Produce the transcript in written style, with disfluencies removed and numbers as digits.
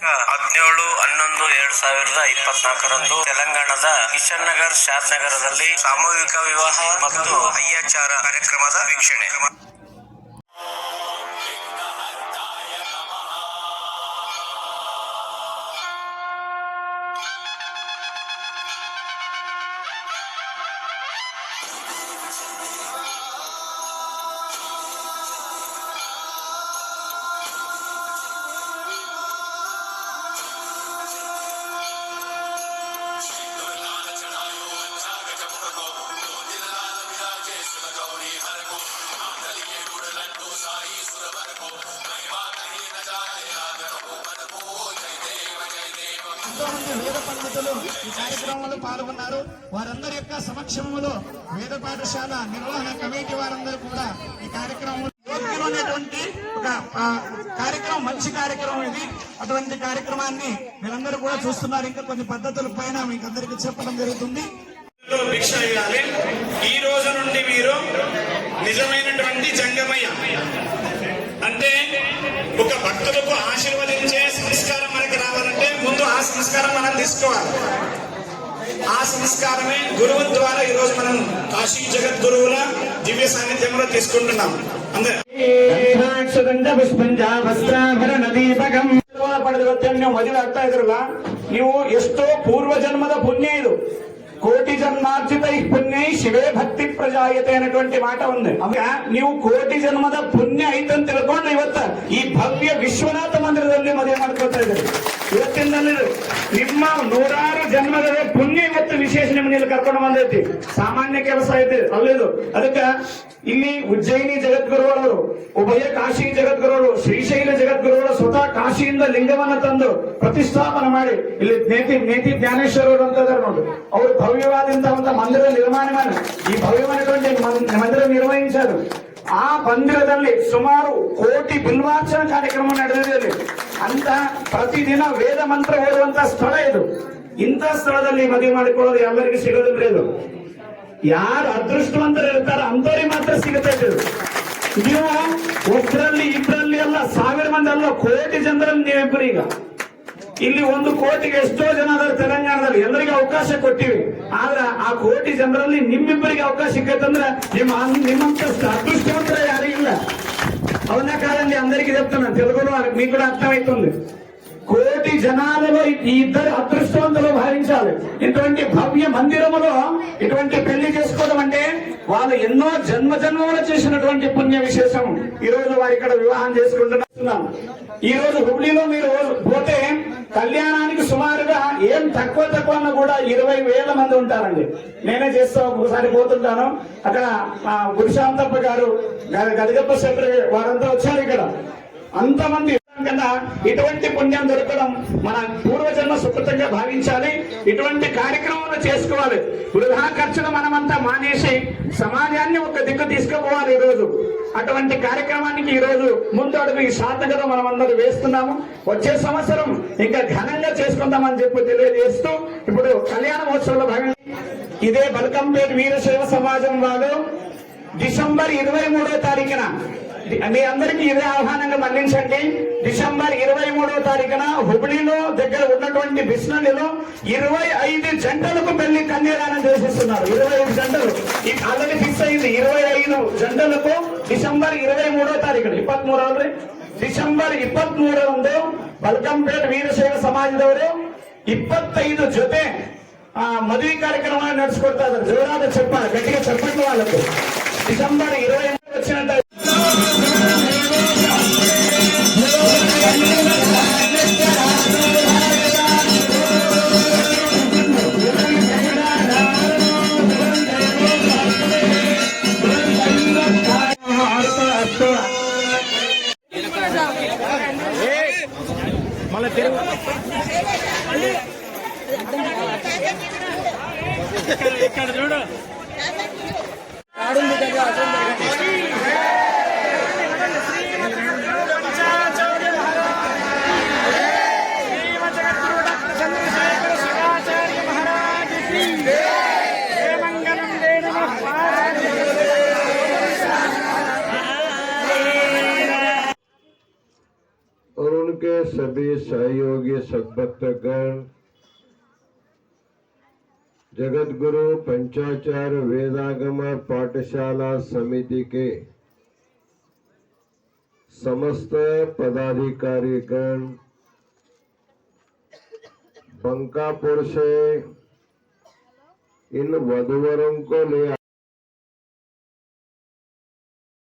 17/11/2024 ತೆಲಂಗಾಣದ ಕಿಶನ್ ನಗರ್ ಶಾದ್ ನಗರದಲ್ಲಿ ಸಾಮೂಹಿಕ ವಿವಾಹ ಮತ್ತು ಅಯ್ಯಾಚಾರ ಕಾರ್ಯಕ್ರಮದ ವೀಕ್ಷಣೆ. వేద పండితులు ఈ కార్యక్రమంలో పాల్గొన్నారు. వారందరి యొక్క సమక్షంలో వేద పాఠశాల నిర్వహణ కమిటీ వారందరూ కూడా ఈ కార్యక్రమంలో అనేటువంటి ఒక కార్యక్రమం, మంచి కార్యక్రమం ఇది. అటువంటి కార్యక్రమాన్ని మీరందరూ కూడా చూస్తున్నారు. ఇంకా కొన్ని పద్ధతుల పైన మీకు అందరికీ చెప్పడం జరుగుతుంది. భిక్ష వేయాలి. ఈ రోజు నుండి మీరు నిజమైనటువంటి జంగమయ్య అంటే ఒక భక్తులకు ఆశీర్వదించే సంస్కారం మనకి రావాలంటే ముందు ఆ సంస్కారం మనం తీసుకోవాలి. ఆ సంస్కారమే గురువు ద్వారా ఈ రోజు మనం కాశీ జగద్గురువుల దివ్య సాన్నిధ్యంలో తీసుకుంటున్నాం. ಮದುವೆ ಆಗ್ತಾ ಇದ್ರಲ್ಲ ನೀವು, ಎಷ್ಟೋ ಪೂರ್ವ ಜನ್ಮದ ಪುಣ್ಯ ಇದು. కోటి జన్మార్జిత పుణ్య శివే భక్తి ప్రజాయతే అనేటువంటి మాట ఉంది. ನೀವು ಕೋಟಿ ಜನ್ಮದ ಪುಣ್ಯ ಐತಂತ ತಿಳ್ಕೊಂಡು ಇವತ್ತ ಈ ಭವ್ಯ ವಿಶ್ವನಾಥ ಮಂದಿರದಲ್ಲಿ ಮದುವೆ ಮಾಡ್ಕೊಳ್ತಾ ಇದ್ದಾರೆ. ಇವತ್ತಿನಲ್ಲಿ ನಿಮ್ಮ ನೂರಾರು ಜನ್ಮದ ಪುಣ್ಯ ಇವತ್ತು ವಿಶೇಷ ನಿಮ್ಮಲ್ಲಿ ಕರ್ಕೊಂಡು ಬಂದೈತಿ. ಸಾಮಾನ್ಯ ಕೆಲಸ ಐತಿ ಅಲ್ಲಿದು. ಅದಕ್ಕೆ ಇಲ್ಲಿ ಉಜ್ಜಯಿನಿ ಜಗದ್ಗುರುವರು, ಉಭಯ ಕಾಶಿ ಜಗದ್ಗುರುಗಳು, ಶ್ರೀಶೈಲ ಜಗದ್ಗುರುಗಳು ಸ್ವತಃ ಕಾಶಿಯಿಂದ ಲಿಂಗವನ್ನ ತಂದು ಪ್ರತಿಷ್ಠಾಪನೆ ಮಾಡಿ ಇಲ್ಲಿ ನೇತಿ ಜ್ಞಾನೇಶ್ವರರು ಅಂತ ಇದಾರೆ ನೋಡಿ. ಅವರು ಭವ್ಯವಾದಂತಹ ಮಂದಿರ ನಿರ್ಮಾಣ ಮಾಡಿ ಈ ಭವ್ಯವಾದటువంటి ಮಂದಿರ ನಿರ್ವಹಿಸಿದರು. ಆ ಮಂದಿರದಲ್ಲಿ ಸುಮಾರು ಕೋಟಿ ಬಿಲ್ವಾರ್ಚನ ಕಾರ್ಯಕ್ರಮ ನಡೆದಿದೆ. ಅಂತ ಪ್ರತಿದಿನ ವೇದ ಮಂತ್ರ ಓದುವಂತಹ ಸ್ಥಳ ಇದು. ಇಂಥ ಸ್ಥಳದಲ್ಲಿ ಮದುವೆ ಮಾಡಿಕೊಳ್ಳೋದು ಎಲ್ಲರಿಗೂ ಸಿಗೋದಿಲ್ಲ. ಇದು ಯಾರು ಅದೃಷ್ಟವಂತರು ಇರ್ತಾರ ಅಂತವ್ರಿಗೆ ಮಾತ್ರ ಸಿಗುತ್ತಾ ಇದ್ರು. ನೀವು ಒಬ್ಬರಲ್ಲಿ ಇಬ್ಬರಲ್ಲಿ ಅಲ್ಲ, 1000 ಮಂದಿ ಅಲ್ಲ, ಕೋಟಿ ಜನರಲ್ಲಿ ನೀವಿಬ್ಬರು. ಈಗ ಇಲ್ಲಿ 1 ಕೋಟಿಗೆ ಎಷ್ಟೋ ಜನ ಅದರ ತೆಲಂಗಾಣದಲ್ಲಿ ಎಲ್ಲರಿಗೂ ಅವಕಾಶ ಕೊಟ್ಟಿವಿ. ಆದ್ರೆ ಆ ಕೋಟಿ ಜನರಲ್ಲಿ ನಿಮ್ಮಿಬ್ಬರಿಗೆ ಅವಕಾಶ ಸಿಕ್ಕಂದ್ರೆ ನಿಮ್ಮಂತ ಅದೃಷ್ಟವಂತರ ಯಾರು ಇಲ್ಲ. అవునా కాదండి? అందరికీ చెప్తున్నాను, తెలుగులో మీకు కూడా అర్థమవుతుంది. కోటి జనాలలో ఈ ఇద్దరు అదృష్టవంతులు భావించాలి. ఇటువంటి భవ్య మందిరములో ఇటువంటి పెళ్లి చేసుకోవడం అంటే వాళ్ళు ఎన్నో జన్మలో చేసినటువంటి పుణ్య విశేషం. ఈ రోజు వారు ఇక్కడ వివాహం చేసుకుంటున్నాం. ఈ రోజు హుబ్లీలో మీరు పోతే కళ్యాణానికి సుమారుగా ఏం తక్కువ అన్న కూడా 20,000 మంది ఉంటారండి. నేనే చేస్తా, ఒకసారి పోతుంటాను. అక్కడ గురుశాంతప్ప గారు, గదిగప్ప సెక్రటరీ వారంతా వచ్చారు. ఇక్కడ అంతమంది కన్నా ఇటువంటి పుణ్యం దొరకడం మన పూర్వజన్మ సుకృతంగా భావించాలి. ఇటువంటి కార్యక్రమాలు చేసుకోవాలి. వృధా ఖర్చును మనమంతా మానేసి సమాజాన్ని ఒక దిక్కు తీసుకుపోవాలి. ఈ రోజు అటువంటి కార్యక్రమానికి ఈ రోజు ముందు అడుగు ఈ సాధనగా మనం అందరూ వేస్తున్నాము. వచ్చే సంవత్సరం ఇంకా ఘనంగా చేసుకుందామని చెప్పి తెలియజేస్తూ ఇప్పుడు కళ్యాణ మహోత్సవంలో భాగంగా ఇదే బల్కంపేట వీరశైవ సమాజం వాళ్ళు డిసెంబర్ 23వ తారీఖున మీ అందరికీ ఇదే ఆహ్వానంగా మన్నించండి. డిసెంబర్ 23వ తారీఖున హుబ్లీలో దగ్గర ఉన్నటువంటి బిస్నల్లిలో 25 జంటలకు పెళ్లి కన్యాదానం చేసిస్తున్నారు. 25 జంటలు ఆల్రెడీ ఫిక్స్ అయింది. 25 జంటలకు డిసెంబర్ 23వ తారీఖున 23 ಡಿಸೆಂಬರ್ 23ರಂದು ಬಲ್ಕಂಪೇಟ್ ವೀರಶೈವ ಸಮಾಜದವರು 25 ಜೊತೆ ಮದುವೆ ಕಾರ್ಯಕ್ರಮ ನಡೆಸಿಕೊಡ್ತಾ ಇದ್ದಾರೆ. ಜೋರಾದ ಗಟ್ಟಿಗೆ ಚಪ್ಪಟ್ಟು వాళ్ళకు డిసెంబర్ 23 వచ్చినట్టు మళ్ళీ తిరుగు ఇక్కడ చూడు ఆడుంది కదా. के सभी सहयोगी सद्भक्तगण, जगत गुरु पंचाचार्य वेदागम पाठशाला समिति के समस्त पदाधिकारीगण, बंकापुर से इन वधुवरों को ले